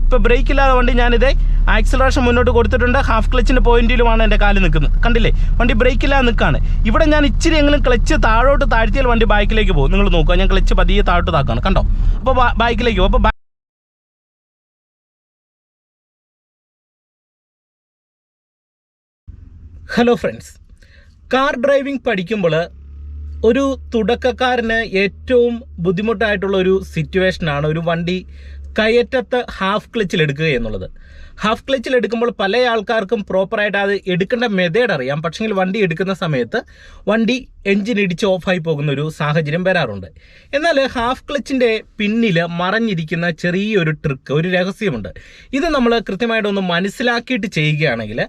ഇപ്പോൾ ബ്രേക്ക് ഇല്ലാതെ വണ്ടി ഞാനിതേ ആക്സിലറേഷൻ മുന്നോട്ട് കൊടുത്തിട്ടുണ്ട്. ഹാഫ് ക്ലച്ചിൻ്റെ പോയിന്റിലുമാണ് എൻ്റെ കാല് നിൽക്കുന്നത്. കണ്ടില്ലേ, വണ്ടി ബ്രേക്ക് ഇല്ലാതെ നിൽക്കുകയാണ്. ഇവിടെ ഞാൻ ഇച്ചിരി എങ്കിലും ക്ലച്ച് താഴോട്ട് താഴ്ത്തിയാൽ വണ്ടി ബാക്കിലേക്ക് പോകും. നിങ്ങൾ നോക്കുക, ഞാൻ ക്ലച്ച് പതിയെ താഴോട്ട് താക്കുകയാണ്, കണ്ടോ? അപ്പോൾ ബാക്കിലേക്ക് പോകും. അപ്പോൾ ഹലോ ഫ്രണ്ട്സ്, കാർ ഡ്രൈവിംഗ് പഠിക്കുമ്പോൾ ഒരു തുടക്കക്കാരന് ഏറ്റവും ബുദ്ധിമുട്ടായിട്ടുള്ള ഒരു സിറ്റുവേഷനാണ് ഒരു വണ്ടി കയറ്റത്ത് ഹാഫ് ക്ലച്ചിൽ എടുക്കുക എന്നുള്ളത്. ഹാഫ് ക്ലച്ചിൽ എടുക്കുമ്പോൾ പല ആൾക്കാർക്കും പ്രോപ്പറായിട്ട് അത് എടുക്കേണ്ട മെത്തേഡ് അറിയാം. പക്ഷേങ്കിൽ വണ്ടി എടുക്കുന്ന സമയത്ത് വണ്ടി എൻജിൻ ഇടിച്ച് ഓഫായി പോകുന്ന ഒരു സാഹചര്യം വരാറുണ്ട്. എന്നാൽ ഹാഫ് ക്ലച്ചിൻ്റെ പിന്നിൽ മറഞ്ഞിരിക്കുന്ന ചെറിയൊരു ട്രിക്ക്, ഒരു രഹസ്യമുണ്ട്. ഇത് നമ്മൾ കൃത്യമായിട്ടൊന്ന് മനസ്സിലാക്കിയിട്ട് ചെയ്യുകയാണെങ്കിൽ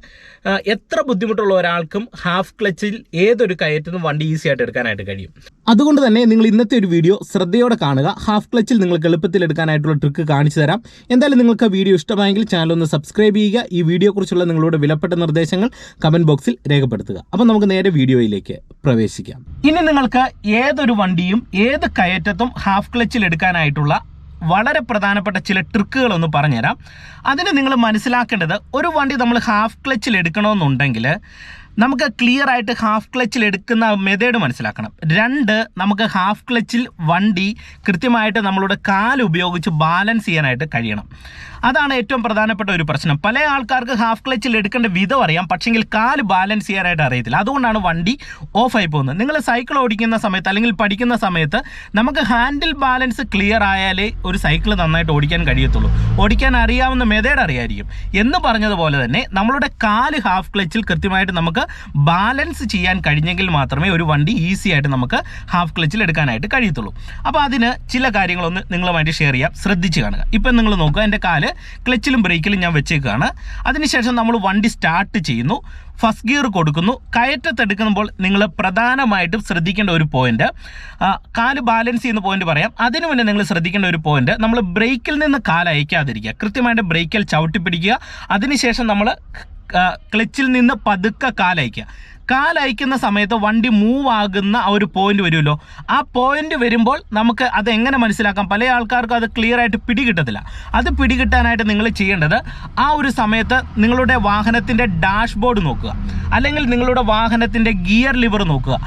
എത്ര ബുദ്ധിമുട്ടുള്ള ഒരാൾക്കും ഹാഫ് ക്ലച്ചിൽ ഏതൊരു കയറ്റുന്ന വണ്ടി ഈസി ആയിട്ട് എടുക്കാനായിട്ട് കഴിയും. അതുകൊണ്ട് തന്നെ നിങ്ങൾ ഇന്നത്തെ ഒരു വീഡിയോ ശ്രദ്ധയോടെ കാണുക. ഹാഫ് ക്ലച്ചിൽ നിങ്ങൾക്ക് എളുപ്പത്തിൽ എടുക്കാനായിട്ടുള്ള ട്രിക്ക് കാണിച്ചു തരാം. എന്തായാലും നിങ്ങൾക്ക് വീഡിയോ ഇഷ്ടമായെങ്കിൽ ചാനൽ ഒന്ന് സബ്സ്ക്രൈബ് ചെയ്യുക. ഈ വീഡിയോയെക്കുറിച്ചുള്ള നിങ്ങളുടെ വിലപ്പെട്ട നിർദ്ദേശങ്ങൾ കമൻറ്റ് ബോക്സിൽ രേഖപ്പെടുത്തുക. അപ്പോൾ നമുക്ക് നേരെ വീഡിയോയിലേക്ക് പ്രവേശിക്കാം. ഇനി നിങ്ങൾക്ക് ഏതൊരു വണ്ടിയും ഏത് കയറ്റത്തും ഹാഫ് ക്ലച്ചിൽ എടുക്കാനായിട്ടുള്ള വളരെ പ്രധാനപ്പെട്ട ചില ട്രിക്കുകളൊന്ന് പറഞ്ഞുതരാം. അതിന് നിങ്ങൾ മനസ്സിലാക്കേണ്ടത്, ഒരു വണ്ടി നമ്മൾ ഹാഫ് ക്ലച്ചിൽ എടുക്കണമെന്നുണ്ടെങ്കിൽ നമുക്ക് ക്ലിയർ ആയിട്ട് ഹാഫ് ക്ലച്ചിൽ എടുക്കുന്ന മെത്തേഡ് മനസ്സിലാക്കണം. 2, നമുക്ക് ഹാഫ് ക്ലച്ചിൽ വണ്ടി കൃത്യമായിട്ട് നമ്മളുടെ കാല് ഉപയോഗിച്ച് ബാലൻസ് ചെയ്യാനായിട്ട് കഴിയണം. അതാണ് ഏറ്റവും പ്രധാനപ്പെട്ട ഒരു പ്രശ്നം. പല ആൾക്കാർക്ക് ഹാഫ് ക്ലച്ചിൽ എടുക്കേണ്ട വിധം അറിയാം, പക്ഷെങ്കിൽ കാല് ബാലൻസ് ചെയ്യാനായിട്ട് അറിയത്തില്ല. അതുകൊണ്ടാണ് വണ്ടി ഓഫായി പോകുന്നത്. നിങ്ങൾ സൈക്കിൾ ഓടിക്കുന്ന സമയത്ത് അല്ലെങ്കിൽ പഠിക്കുന്ന സമയത്ത് നമുക്ക് ഹാൻഡിൽ ബാലൻസ് ക്ലിയർ ആയാലേ ഒരു സൈക്കിൾ നന്നായിട്ട് ഓടിക്കാൻ കഴിയത്തുള്ളൂ. ഓടിക്കാൻ അറിയാവുന്ന മെത്തേഡ് അറിയായിരിക്കും. എന്ന് പറഞ്ഞതുപോലെ തന്നെ നമ്മളുടെ കാല് ഹാഫ് ക്ലച്ചിൽ കൃത്യമായിട്ട് നമുക്ക് ബാലൻസ് ചെയ്യാൻ കഴിഞ്ഞെങ്കിൽ മാത്രമേ ഒരു വണ്ടി ഈസി ആയിട്ട് നമുക്ക് ഹാഫ് ക്ലച്ചിൽ എടുക്കാനായിട്ട് കഴിയത്തുള്ളൂ. അപ്പോൾ അതിന് ചില കാര്യങ്ങളൊന്ന് നിങ്ങളുമായിട്ട് ഷെയർ ചെയ്യാം, ശ്രദ്ധിച്ച് കാണുക. ഇപ്പം നിങ്ങൾ നോക്കുക, എൻ്റെ കാല് ക്ലച്ചിലും ബ്രേക്കിലും ഞാൻ വെച്ചേക്കുകയാണ്. അതിനുശേഷം നമ്മൾ വണ്ടി സ്റ്റാർട്ട് ചെയ്യുന്നു, ഫസ്റ്റ് ഗിയർ കൊടുക്കുന്നു. കയറ്റത്തെടുക്കുമ്പോൾ നിങ്ങൾ പ്രധാനമായിട്ടും ശ്രദ്ധിക്കേണ്ട ഒരു പോയിന്റ്, കാല് ബാലൻസ് ചെയ്യുന്ന പോയിന്റ് പറയാം. അതിനു മുന്നേ നിങ്ങൾ ശ്രദ്ധിക്കേണ്ട ഒരു പോയിന്റ്, നമ്മൾ ബ്രേക്കിൽ നിന്ന് കാല് അയക്കാതിരിക്കുക. കൃത്യമായിട്ട് ബ്രേക്കിൽ ചവിട്ടിപ്പിടിക്കുക. അതിനുശേഷം നമ്മൾ ക്ലച്ചിൽ നിന്ന് പതുക്കെ കാലയക്കുക. കാലയക്കുന്ന സമയത്ത് വണ്ടി മൂവ് ആകുന്ന ആ ഒരു പോയിന്റ് വരുമല്ലോ, ആ പോയിന്റ് വരുമ്പോൾ നമുക്ക് അത് എങ്ങനെ മനസ്സിലാക്കാം? പല ആൾക്കാർക്കും അത് ക്ലിയർ ആയിട്ട് പിടികിട്ടത്തില്ല. അത് പിടികിട്ടാനായിട്ട് നിങ്ങൾ ചെയ്യേണ്ടത്, ആ ഒരു സമയത്ത് നിങ്ങളുടെ വാഹനത്തിൻ്റെ ഡാഷ്ബോർഡ് നോക്കുക, അല്ലെങ്കിൽ നിങ്ങളുടെ വാഹനത്തിൻ്റെ ഗിയർ ലിവർ നോക്കുക.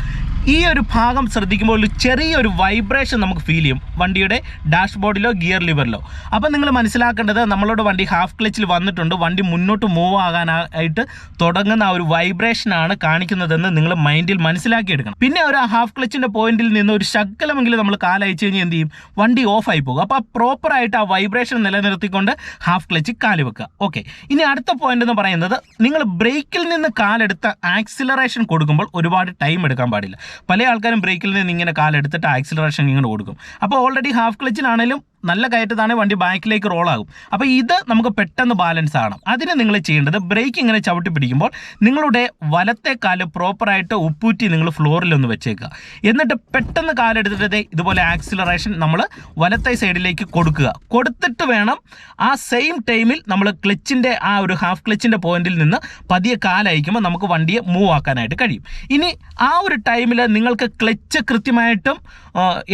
ഈ ഒരു ഭാഗം ശ്രദ്ധിക്കുമ്പോൾ ഒരു ചെറിയൊരു വൈബ്രേഷൻ നമുക്ക് ഫീൽ ചെയ്യും വണ്ടിയുടെ ഡാഷ്ബോർഡിലോ ഗിയർ ലിവറിലോ. അപ്പം നിങ്ങൾ മനസ്സിലാക്കേണ്ടത്, നമ്മളുടെ വണ്ടി ഹാഫ് ക്ലച്ചിൽ വന്നിട്ടുണ്ട്, വണ്ടി മുന്നോട്ട് മൂവ് ആകാനായിട്ട് തുടങ്ങുന്ന ആ ഒരു വൈബ്രേഷനാണ് കാണിക്കുന്നതെന്ന് നിങ്ങൾ മൈൻഡിൽ മനസ്സിലാക്കിയെടുക്കണം. പിന്നെ ഒരു ഹാഫ് ക്ലച്ചിൻ്റെ പോയിന്റിൽ നിന്ന് ഒരു ശകലമെങ്കിലും നമ്മൾ കാലയച്ചു കഴിഞ്ഞാൽ എന്ത് ചെയ്യും? വണ്ടി ഓഫായി പോകും. അപ്പോൾ പ്രോപ്പറായിട്ട് ആ വൈബ്രേഷൻ നിലനിർത്തിക്കൊണ്ട് ഹാഫ് ക്ലച്ചിൽ കാല് വെക്കുക. ഓക്കെ, ഇനി അടുത്ത പോയിന്റ് എന്ന് പറയുന്നത്, നിങ്ങൾ ബ്രേക്കിൽ നിന്ന് കാലെടുത്ത് ആക്സിലറേഷൻ കൊടുക്കുമ്പോൾ ഒരുപാട് ടൈം എടുക്കാൻ പാടില്ല. പല ആൾക്കാരും ബ്രേക്കിൽ നിന്ന് ഇങ്ങനെ കാലെടുത്തിട്ട് ആക്സിലറേഷൻ ഇങ്ങനെ കൊടുക്കും. അപ്പോൾ ഓൾറെഡി ഹാഫ് ക്ലച്ചിലാണെങ്കിലും നല്ല കയറ്റത്താണ് വണ്ടി ബാക്കിലേക്ക് റോളാകും. അപ്പോൾ ഇത് നമുക്ക് പെട്ടെന്ന് ബാലൻസ് ആകണം. അതിന് നിങ്ങൾ ചെയ്യേണ്ടത്, ബ്രേക്ക് ഇങ്ങനെ ചവിട്ടി പിടിക്കുമ്പോൾ നിങ്ങളുടെ വലത്തെ കാല് പ്രോപ്പറായിട്ട് ഉപ്പൂറ്റി നിങ്ങൾ ഫ്ലോറിലൊന്ന് വെച്ചേക്കുക. എന്നിട്ട് പെട്ടെന്ന് കാലെടുത്തിട്ട് ഇതുപോലെ ആക്സിലറേഷൻ നമ്മൾ വലത്തെ സൈഡിലേക്ക് കൊടുക്കുക. കൊടുത്തിട്ട് വേണം ആ സെയിം ടൈമിൽ നമ്മൾ ക്ലച്ചിൻ്റെ ആ ഒരു ഹാഫ് ക്ലച്ചിൻ്റെ പോയിന്റിൽ നിന്ന് പതിയെ കാലയക്കുമ്പോൾ നമുക്ക് വണ്ടിയെ മൂവ് ആക്കാനായിട്ട് കഴിയും. ഇനി ആ ഒരു ടൈമിൽ നിങ്ങൾക്ക് ക്ലച്ച് കൃത്യമായിട്ടും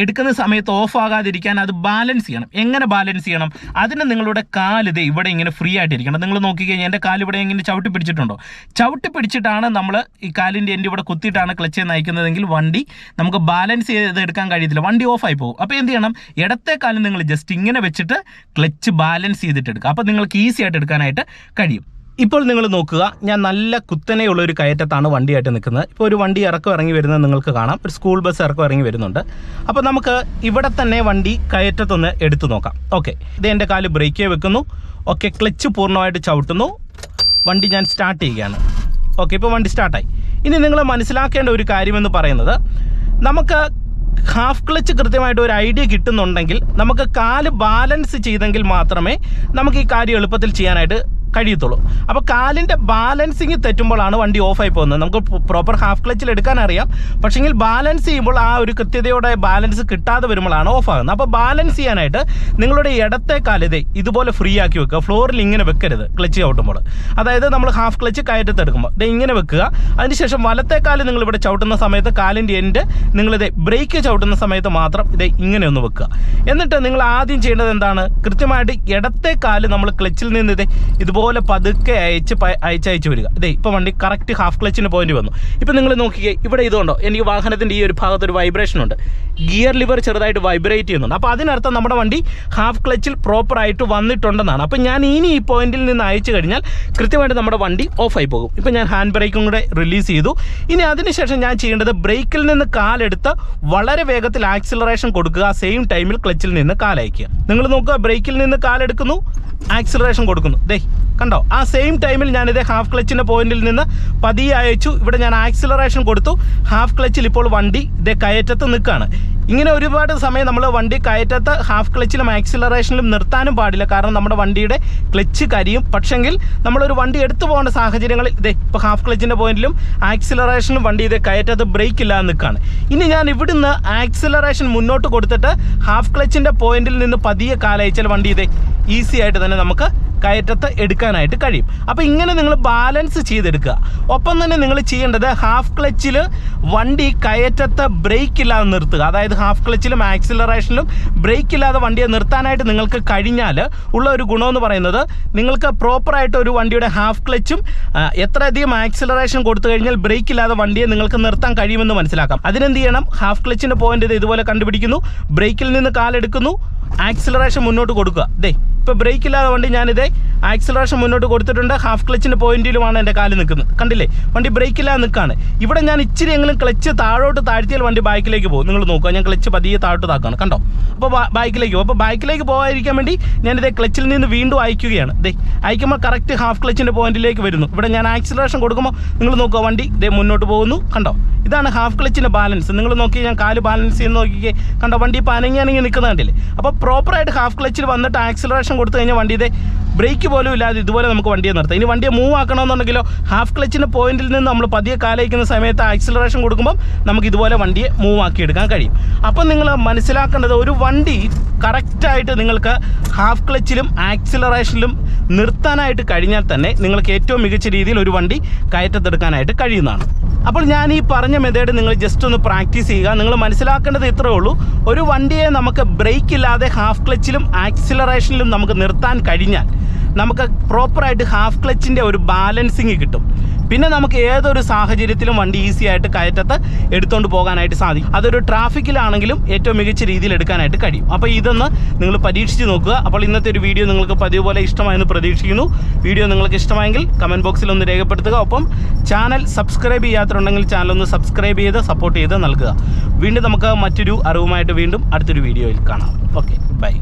എടുക്കുന്ന സമയത്ത് ഓഫ് ആകാതിരിക്കാൻ അത് ബാലൻസ് ചെയ്യണം. എങ്ങനെ ബാലൻസ് ചെയ്യണം? അതിന് നിങ്ങളുടെ കാല് ഇവിടെ ഇങ്ങനെ ഫ്രീ ആയിട്ടിരിക്കണം. നിങ്ങൾ നോക്കിക്കഴിഞ്ഞാൽ എൻ്റെ കാല് ഇവിടെ ഇങ്ങനെ ചവിട്ടി പിടിച്ചിട്ടുണ്ടോ? ചവിട്ടി പിടിച്ചിട്ടാണ് നമ്മൾ ഈ കാലിൻ്റെ എൻ്റെ ഇവിടെ കുത്തിയിട്ടാണ് ക്ലച്ച് നയിക്കുന്നതെങ്കിൽ വണ്ടി നമുക്ക് ബാലൻസ് ചെയ്തെടുക്കാൻ കഴിയത്തില്ല, വണ്ടി ഓഫായി പോകും. അപ്പോൾ എന്ത് ചെയ്യണം? ഇടത്തെ കാലം നിങ്ങൾ ജസ്റ്റ് ഇങ്ങനെ വെച്ചിട്ട് ക്ലച്ച് ബാലൻസ് ചെയ്തിട്ട് എടുക്കുക. അപ്പോൾ നിങ്ങൾക്ക് ഈസി ആയിട്ട് എടുക്കാനായിട്ട് കഴിയും. ഇപ്പോൾ നിങ്ങൾ നോക്കുക, ഞാൻ നല്ല കുത്തനെയുള്ള ഒരു കയറ്റത്താണ് വണ്ടിയായിട്ട് നിൽക്കുന്നത്. ഇപ്പോൾ ഒരു വണ്ടി ഇറങ്ങി വരുന്നത് നിങ്ങൾക്ക് കാണാം. ഒരു സ്കൂൾ ബസ് ഇറങ്ങി വരുന്നുണ്ട്. അപ്പോൾ നമുക്ക് ഇവിടെ തന്നെ വണ്ടി കയറ്റത്തൊന്ന് എടുത്തു നോക്കാം. ഓക്കെ, ഇത് എൻ്റെ കാല് ബ്രേക്കേ വെക്കുന്നു. ഓക്കെ, ക്ലച്ച് പൂർണ്ണമായിട്ട് ചവിട്ടുന്നു. വണ്ടി ഞാൻ സ്റ്റാർട്ട് ചെയ്യുകയാണ്. ഓക്കെ, ഇപ്പോൾ വണ്ടി സ്റ്റാർട്ടായി. ഇനി നിങ്ങൾ മനസ്സിലാക്കേണ്ട ഒരു കാര്യമെന്ന് പറയുന്നത്, നമുക്ക് ഹാഫ് ക്ലച്ച് കൃത്യമായിട്ട് ഒരു ഐഡിയ കിട്ടുന്നുണ്ടെങ്കിൽ, നമുക്ക് കാല് ബാലൻസ് ചെയ്തെങ്കിൽ മാത്രമേ നമുക്ക് ഈ കാര്യം എളുപ്പത്തിൽ ചെയ്യാനായിട്ട് കഴിയത്തുള്ളൂ. അപ്പോൾ കാലിൻ്റെ ബാലൻസിങ് തെറ്റുമ്പോഴാണ് വണ്ടി ഓഫായി പോകുന്നത്. നമുക്ക് പ്രോപ്പർ ഹാഫ് ക്ലച്ചിൽ എടുക്കാൻ അറിയാം, പക്ഷേങ്കിൽ ബാലൻസ് ചെയ്യുമ്പോൾ ആ ഒരു കൃത്യതയോടെ ബാലൻസ് കിട്ടാതെ വരുമ്പോഴാണ് ഓഫാകുന്നത്. അപ്പോൾ ബാലൻസ് ചെയ്യാനായിട്ട് നിങ്ങളുടെ ഇടത്തെ കാല് ഇതുപോലെ ഫ്രീ ആക്കി വെക്കുക. ഫ്ലോറിൽ ഇങ്ങനെ വെക്കരുത് ക്ലച്ച് ചവിട്ടുമ്പോൾ. അതായത് നമ്മൾ ഹാഫ് ക്ലച്ച് കയറ്റത്ത് എടുക്കുമ്പോൾ ഇങ്ങനെ വെക്കുക. അതിനുശേഷം വലത്തെ കാല് നിങ്ങളിവിടെ ചവിട്ടുന്ന സമയത്ത് കാലിൻ്റെ എൻഡ് നിങ്ങളിത് ബ്രേക്ക് ചവിട്ടുന്ന സമയത്ത് മാത്രം ഇങ്ങനെ ഒന്ന് വെക്കുക. എന്നിട്ട് നിങ്ങൾ ആദ്യം ചെയ്യേണ്ടത് എന്താണ്, കൃത്യമായിട്ട് ഇടത്തെ കാല് നമ്മൾ ക്ലച്ചിൽ നിന്ന് ഇതുപോലെ പതുക്കെ അയച്ചയച്ച് വരിക. ഇപ്പോൾ വണ്ടി കറക്റ്റ് ഹാഫ് ക്ലച്ചിൻ്റെ പോയിന്റ് വന്നു. ഇപ്പോൾ നിങ്ങൾ നോക്കിയേ, ഇവിടെ ഇതുകൊണ്ടോ എനിക്ക് വാഹനത്തിൻ്റെ ഈ ഒരു ഭാഗത്തൊരു വൈബ്രേഷൻ ഉണ്ട്. ഗിയർ ലിവർ ചെറുതായിട്ട് വൈബ്രേറ്റ് ചെയ്യുന്നുണ്ട്. അപ്പോൾ അതിനർത്ഥം നമ്മുടെ വണ്ടി ഹാഫ് ക്ലച്ചിൽ പ്രോപ്പറായിട്ട് വന്നിട്ടുണ്ടെന്നാണ്. അപ്പോൾ ഞാൻ ഇനി ഈ പോയിന്റിൽ നിന്ന് അയച്ചു കഴിഞ്ഞാൽ കൃത്യമായിട്ട് നമ്മുടെ വണ്ടി ഓഫായി പോകും. ഇപ്പോൾ ഞാൻ ഹാൻഡ് ബ്രേക്കും കൂടെ റിലീസ് ചെയ്തു. ഇനി അതിനുശേഷം ഞാൻ ചെയ്യേണ്ടത് ബ്രേക്കിൽ നിന്ന് കാലെടുത്ത് വളരെ വേഗത്തിൽ ആക്സിലറേഷൻ കൊടുക്കുക. സെയിം ടൈമിൽ ക്ലച്ചിൽ നിന്ന് കാലയക്കുക. നിങ്ങൾ നോക്കുക, ബ്രേക്കിൽ നിന്ന് കാലെടുക്കുന്നു, ആക്സിലറേഷൻ കൊടുക്കുന്നു. കണ്ടോ, ആ സെയിം ടൈമിൽ ഞാനിത് ഹാഫ് ക്ലച്ചിൻ്റെ പോയിന്റിൽ നിന്ന് പതിയെ അയച്ചു. ഇവിടെ ഞാൻ ആക്സിലറേഷൻ കൊടുത്തു. ഹാഫ് ക്ലച്ചിൽ ഇപ്പോൾ വണ്ടി കയറ്റത്ത് നിൽക്കുകയാണ്. ഇങ്ങനെ ഒരുപാട് സമയം നമ്മൾ വണ്ടി കയറ്റത്ത് ഹാഫ് ക്ലച്ചിലും ആക്സിലറേഷനിലും നിർത്താനും പാടില്ല. കാരണം നമ്മുടെ വണ്ടിയുടെ ക്ലച്ച് കരിയും. പക്ഷെങ്കിൽ നമ്മളൊരു വണ്ടി എടുത്തു പോകേണ്ട സാഹചര്യങ്ങളിൽ ഇപ്പോൾ ഹാഫ് ക്ലച്ചിൻ്റെ പോയിന്റിലും ആക്സിലറേഷനിലും വണ്ടി കയറ്റത്ത് ബ്രേക്ക് ഇല്ലാതെ നിൽക്കുകയാണ്. ഇനി ഞാൻ ഇവിടുന്ന് ആക്സിലറേഷൻ മുന്നോട്ട് കൊടുത്തിട്ട് ഹാഫ് ക്ലച്ചിൻ്റെ പോയിന്റിൽ നിന്ന് പതിയെ കാലയച്ചാൽ വണ്ടി ഈസി ആയിട്ട് തന്നെ നമുക്ക് കയറ്റത്ത് എടുക്കാനായിട്ട് കഴിയും. അപ്പോൾ ഇങ്ങനെ നിങ്ങൾ ബാലൻസ് ചെയ്തെടുക്കുക. ഒപ്പം തന്നെ നിങ്ങൾ ചെയ്യേണ്ടത് ഹാഫ് ക്ലച്ചിൽ വണ്ടി കയറ്റത്ത് ബ്രേക്ക് ഇല്ലാതെ നിർത്തുക. അതായത് ഹാഫ് ക്ലച്ചിലും ആക്സിലറേഷനിലും ബ്രേക്ക് ഇല്ലാതെ വണ്ടിയെ നിർത്താനായിട്ട് നിങ്ങൾക്ക് കഴിഞ്ഞാൽ ഉള്ള ഒരു ഗുണമെന്ന് പറയുന്നത്, നിങ്ങൾക്ക് പ്രോപ്പറായിട്ട് ഒരു വണ്ടിയുടെ ഹാഫ് ക്ലച്ചും എത്രയധികം ആക്സിലറേഷൻ കൊടുത്തു കഴിഞ്ഞാൽ ബ്രേക്ക് ഇല്ലാതെ വണ്ടിയെ നിങ്ങൾക്ക് നിർത്താൻ കഴിയുമെന്ന് മനസ്സിലാക്കാം. അതിനെന്ത് ചെയ്യണം, ഹാഫ് ക്ലച്ചിൻ്റെ പോയിന്റ് ഇതുപോലെ കണ്ടുപിടിക്കുന്നു, ബ്രേക്കിൽ നിന്ന് കാലെടുക്കുന്നു, ആക്സിലറേഷൻ മുന്നോട്ട് കൊടുക്കുക. ഇപ്പോൾ ബ്രേക്ക് ഇല്ലാതെ വണ്ടി ഞാനിത് ആക്സിലറേഷൻ മുന്നോട്ട് കൊടുത്തിട്ടുണ്ട്. ഹാഫ് ക്ലച്ചിൻ്റെ പോയിന്റിലുമാണ് എൻ്റെ കാല് നിൽക്കുന്നത്. കണ്ടില്ലേ, വണ്ടി ബ്രേക്ക് ഇല്ലാതെ നിൽക്കുകയാണ്. ഇവിടെ ഞാൻ ഇച്ചിരി എങ്കിലും ക്ലച്ച് താഴോട്ട് താഴ്ത്തിയാൽ വണ്ടി ബാക്കിലേക്ക് പോകും. നിങ്ങൾ നോക്കുക, ഞാൻ ക്ലച്ച് പതിയെ താഴോട്ട് താക്കുകയാണ്. കണ്ടോ, അപ്പോൾ ബാക്കിലേക്ക് പോകും. അപ്പോൾ ബാക്കിലേക്ക് പോകാതിരിക്കാൻ വേണ്ടി ഞാനിത് ക്ലച്ചിൽ നിന്ന് വീണ്ടും അയക്കുകയാണ്. അയക്കുമ്പോൾ കറക്റ്റ് ഹാഫ് ക്ലച്ചിൻ്റെ പോയിന്റിലേക്ക് വരുന്നു. ഇവിടെ ഞാൻ ആക്സിലറേഷൻ കൊടുക്കുമ്പോൾ നിങ്ങൾ നോക്കുക, വണ്ടി മുന്നോട്ട് പോകുന്നു. കണ്ടോ, ഇതാണ് ഹാഫ് ക്ലച്ചിൻ്റെ ബാലൻസ്. നിങ്ങൾ നോക്കി, ഞാൻ കാല് ബാലൻസ് ചെയ്യുന്ന നോക്കിക്കേ. കണ്ടോ, വണ്ടി ഇപ്പോൾ അനങ്ങി നിൽക്കുന്നത് കണ്ടില്ലേ. അപ്പോൾ പ്രോപ്പറായിട്ട് ഹാഫ് ക്ലച്ചിൽ വന്നിട്ട് ആക്സിലറേഷൻ കൊടുത്തു കഴിഞ്ഞാൽ വണ്ടി ബ്രേക്ക് പോലും ഇല്ലാതെ ഇതുപോലെ നമുക്ക് വണ്ടിയെ നിർത്താം. ഇനി വണ്ടിയെ മൂവ് ആക്കണമെന്നുണ്ടെങ്കിലോ ഹാഫ് ക്ലച്ചിൻ്റെ പോയിന്റിൽ നിന്ന് നമ്മൾ പതിയെ കാലയിക്കുന്ന സമയത്ത് ആക്സിലറേഷൻ കൊടുക്കുമ്പോൾ നമുക്ക് ഇതുപോലെ വണ്ടിയെ മൂവ് ആക്കിയെടുക്കാൻ കഴിയും. അപ്പം നിങ്ങൾ മനസ്സിലാക്കേണ്ടത്, ഒരു വണ്ടി കറക്റ്റായിട്ട് നിങ്ങൾക്ക് ഹാഫ് ക്ലച്ചിലും ആക്സിലറേഷനിലും നിർത്താനായിട്ട് കഴിഞ്ഞാൽ തന്നെ നിങ്ങൾക്ക് ഏറ്റവും മികച്ച രീതിയിൽ ഒരു വണ്ടി കയറ്റത്തെടുക്കാനായിട്ട് കഴിയുന്നതാണ്. അപ്പോൾ ഞാൻ ഈ പറഞ്ഞ മെത്തേഡ് നിങ്ങൾ ജസ്റ്റ് ഒന്ന് പ്രാക്ടീസ് ചെയ്യുക. നിങ്ങൾ മനസ്സിലാക്കേണ്ടത് ഇത്രയേ ഉള്ളൂ, ഒരു വണ്ടിയെ നമുക്ക് ബ്രേക്ക് ഇല്ലാതെ ഹാഫ് ക്ലച്ചിലും ആക്സിലറേഷനിലും നമുക്ക് നിർത്താൻ കഴിഞ്ഞാൽ നമുക്ക് പ്രോപ്പറായിട്ട് ഹാഫ് ക്ലച്ചിൻ്റെ ഒരു ബാലൻസിങ് കിട്ടും. പിന്നെ നമുക്ക് ഏതൊരു സാഹചര്യത്തിലും വണ്ടി ഈസി ആയിട്ട് കയറ്റത്ത് എടുത്തുകൊണ്ട് പോകാനായിട്ട് സാധിക്കും. അതൊരു ട്രാഫിക്കിലാണെങ്കിലും ഏറ്റവും മികച്ച രീതിയിൽ എടുക്കാനായിട്ട് കഴിയും. അപ്പോൾ ഇതൊന്ന് നിങ്ങൾ പരീക്ഷിച്ച് നോക്കുക. അപ്പോൾ ഇന്നത്തെ ഒരു വീഡിയോ നിങ്ങൾക്ക് പതിവ് പോലെ ഇഷ്ടമായെന്ന് പ്രതീക്ഷിക്കുന്നു. വീഡിയോ നിങ്ങൾക്ക് ഇഷ്ടമായെങ്കിൽ കമൻറ്റ് ബോക്സിൽ ഒന്ന് രേഖപ്പെടുത്തുക. ഒപ്പം ചാനൽ സബ്സ്ക്രൈബ് ചെയ്യാത്തതുണ്ടെങ്കിൽ ചാനൽ ഒന്ന് സബ്സ്ക്രൈബ് ചെയ്ത് സപ്പോർട്ട് ചെയ്ത് നൽകുക. വീണ്ടും നമുക്ക് മറ്റൊരു അറിവുമായിട്ട് വീണ്ടും അടുത്തൊരു വീഡിയോയിൽ കാണാം. Okay, by.